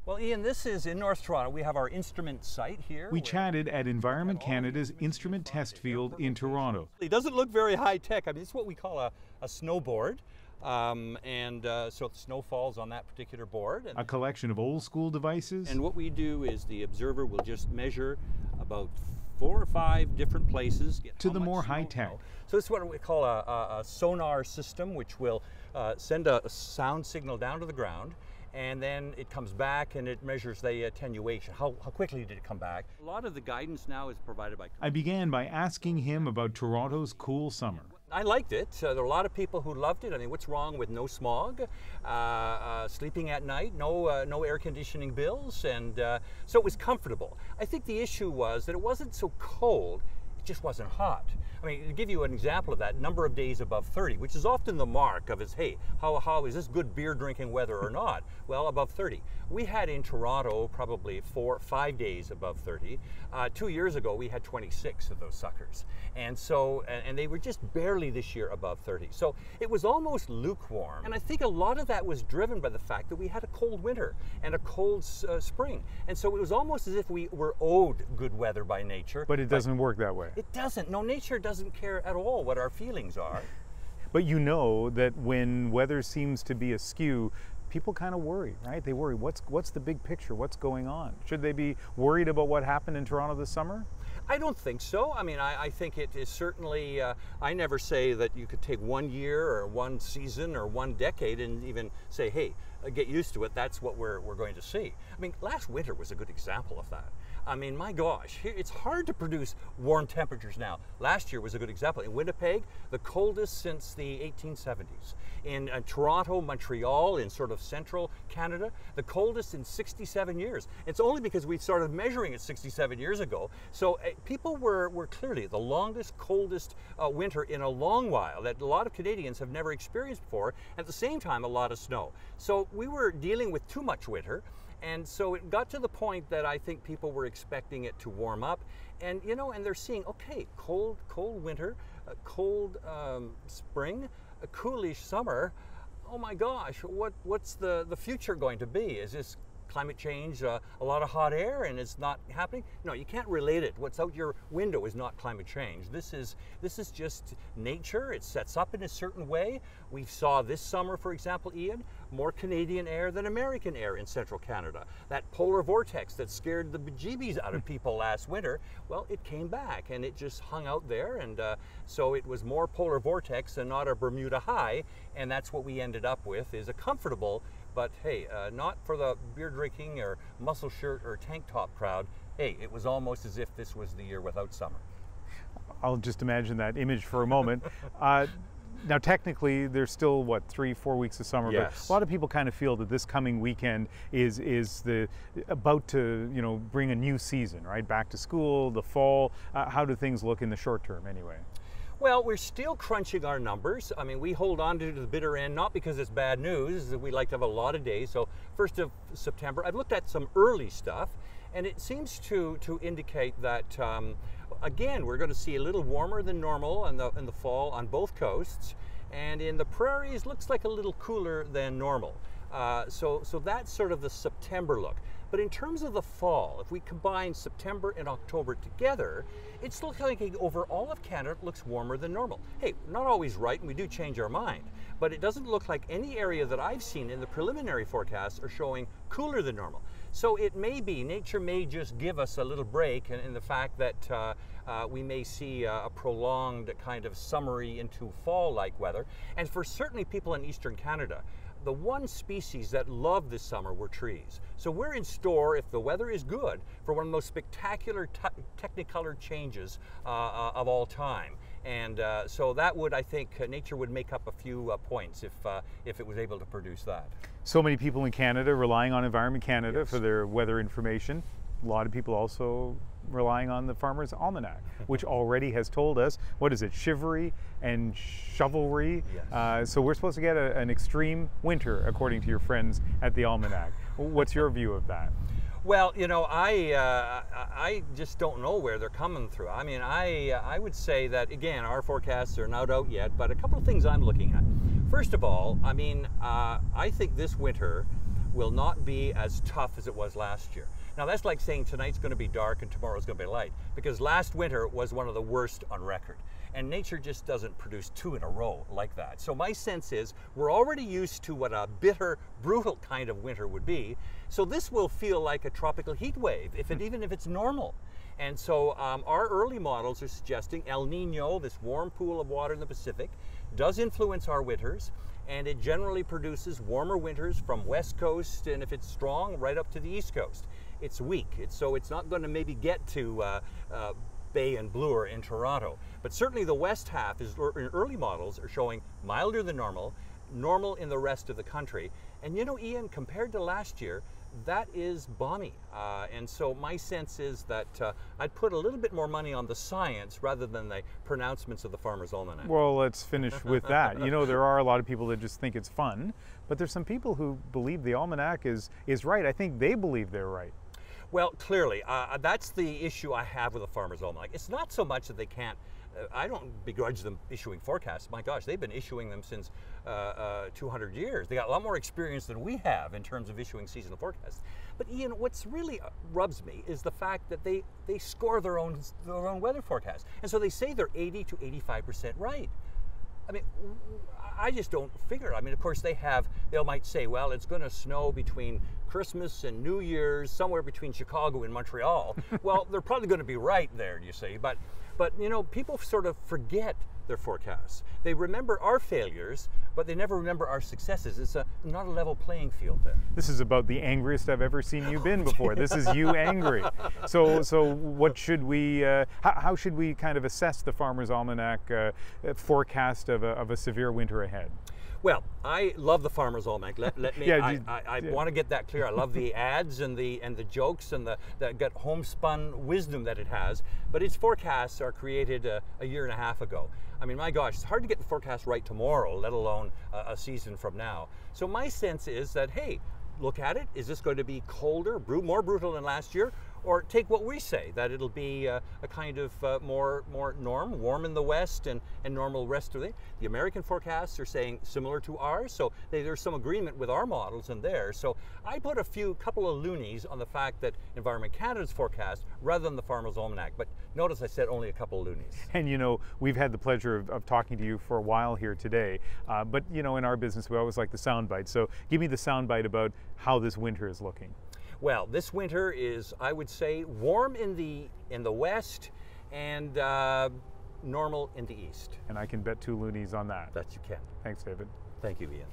Well, Ian, this is in North Toronto. We have our instrument site here. We chatted at Environment Canada's instrument test field in Toronto. It doesn't look very high tech. I mean, it's what we call a snowboard. So snow falls on that particular board. A collection of old school devices. And what we do is the observer will just measure about 4 or 5 different places. To the more high tech. So this is what we call a sonar system, which will send a sound signal down to the ground. And then it comes back and it measures the attenuation. How quickly did it come back? A lot of the guidance now is provided by... I began by asking him about Toronto's cool summer. I liked it. There were a lot of people who loved it. I mean, what's wrong with no smog, sleeping at night, no air conditioning bills, and so it was comfortable. I think the issue was that it wasn't so cold, it just wasn't hot. I mean, to give you an example of that, number of days above 30, which is often the mark of hey, how is this good beer drinking weather or not? Well, above 30. We had in Toronto probably 4 or 5 days above 30. 2 years ago, we had 26 of those suckers. And so, and they were just barely this year above 30. So it was almost lukewarm. And I think a lot of that was driven by the fact that we had a cold winter and a cold spring. And so it was almost as if we were owed good weather by nature. But it doesn't work that way. It doesn't. No, nature doesn't care at all what our feelings are. But you know that when weather seems to be askew, people kind of worry, right? They worry, what's the big picture? What's going on? Should they be worried about what happened in Toronto this summer? I don't think so. I mean, I think it is certainly, I never say that you could take 1 year or 1 season or 1 decade and even say, hey, get used to it, that's what we're going to see. I mean, last winter was a good example of that. I mean, my gosh, it's hard to produce warm temperatures now. Last year was a good example. In Winnipeg, the coldest since the 1870s. In Toronto, Montreal, in sort of central Canada, the coldest in 67 years. It's only because we started measuring it 67 years ago. So people were clearly the longest, coldest winter in a long while that a lot of Canadians have never experienced before. At the same time, a lot of snow. So we were dealing with too much winter. And so it got to the point that I think people were expecting it to warm up. And, you know, and they're seeing, okay, cold winter, cold spring, a coolish summer. Oh my gosh, what's the future going to be? Is this climate change, a lot of hot air and it's not happening? No, you can't relate it. What's out your window is not climate change. This is just nature. It sets up in a certain way. We saw this summer, for example, Ian, more Canadian air than American air in central Canada. That polar vortex that scared the bejeebies out of people last winter, well, it came back and it just hung out there, and so it was more polar vortex and not a Bermuda high, and that's what we ended up with, is a comfortable, but hey, not for the beer drinking or muscle shirt or tank top crowd. Hey, it was almost as if this was the year without summer. I'll just imagine that image for a moment. Now, technically, there's still, what, 3-4 weeks of summer, yes. But a lot of people kind of feel that this coming weekend is about to, you know, bring a new season, right? Back to school, the fall. How do things look in the short term anyway? Well, we're still crunching our numbers. I mean, we hold on to the bitter end, not because it's bad news, we like to have a lot of days. So 1st of September, I've looked at some early stuff, and it seems to indicate that, again, we're going to see a little warmer than normal in the fall on both coasts, and in the prairies, looks like a little cooler than normal. So that's sort of the September look. But in terms of the fall, if we combine September and October together, it's looking like over all of Canada it looks warmer than normal. Hey, not always right, and we do change our mind, but it doesn't look like any area that I've seen in the preliminary forecasts are showing cooler than normal. So it may be, nature may just give us a little break in the fact that we may see a prolonged kind of summery into fall-like weather. And for certainly people in Eastern Canada, the one species that loved this summer were trees. So we're in store, if the weather is good, for one of the most spectacular technicolor changes of all time. And so that would, I think, nature would make up a few points if it was able to produce that. So many people in Canada relying on Environment Canada Yes. for their weather information. A lot of people also relying on the Farmer's Almanac, which already has told us, what is it, chivalry and chivalry? Yes. So we're supposed to get an extreme winter, according to your friends at the Almanac. What's your view of that? Well, you know, I just don't know where they're coming through. I mean, I would say that, again, our forecasts are not out yet, but a couple of things I'm looking at. First of all, I mean, I think this winter will not be as tough as it was last year. Now that's like saying tonight's going to be dark and tomorrow's going to be light, because last winter was one of the worst on record. And nature just doesn't produce 2 in a row like that. So my sense is we're already used to what a bitter, brutal kind of winter would be. So this will feel like a tropical heat wave, even if it's normal. And so our early models are suggesting El Nino, this warm pool of water in the Pacific, does influence our winters, and it generally produces warmer winters from West Coast, and if it's strong, right up to the East Coast. It's weak, so it's not going to maybe get to Bay and Bloor in Toronto. But certainly the west half is, in early models, are showing milder than normal, normal in the rest of the country. And you know, Ian, compared to last year, that is balmy. And so my sense is that I'd put a little bit more money on the science rather than the pronouncements of the Farmer's Almanac. Well, let's finish with that. You know, there are a lot of people that just think it's fun, but there's some people who believe the Almanac is right. I think they believe they're right. Well, clearly, that's the issue I have with the Farmer's Almanac. It's not so much that they can't, I don't begrudge them issuing forecasts. My gosh, they've been issuing them since 200 years. They got a lot more experience than we have in terms of issuing seasonal forecasts. But Ian, what's really rubs me is the fact that they score their own weather forecast. And so they say they're 80 to 85% right. I mean, I just don't figure. I mean, of course, they might say, well, it's going to snow between Christmas and New Year's, somewhere between Chicago and Montreal. Well, they're probably going to be right there, you see. But you know, people sort of forget their forecasts. They remember our failures, but they never remember our successes. It's not a level playing field there. This is about the angriest I've ever seen you been before. This is you angry. So what should we, how should we kind of assess the Farmer's Almanac forecast of a severe winter ahead? Well, I love the Farmer's Almanac. Let me. Yeah, I want to get that clear. I love the ads and the jokes and the gut homespun wisdom that it has. But its forecasts are created a year and a half ago. I mean, my gosh, it's hard to get the forecast right tomorrow, let alone a season from now. So my sense is that, hey, look at it. Is this going to be colder, more brutal than last year? Or take what we say, that it'll be a kind of more warm in the west and normal rest of the American forecasts are saying similar to ours, so there's some agreement with our models and theirs. So I put a couple of loonies on the fact that Environment Canada's forecast rather than the Farmer's Almanac, but notice I said only a couple of loonies. And you know, we've had the pleasure of talking to you for a while here today, but you know, in our business we always like the soundbite. So give me the soundbite about how this winter is looking. Well, this winter is, I would say, warm in the west and normal in the east. And I can bet 2 loonies on that. That you can. Thanks, David. Thank you, Ian.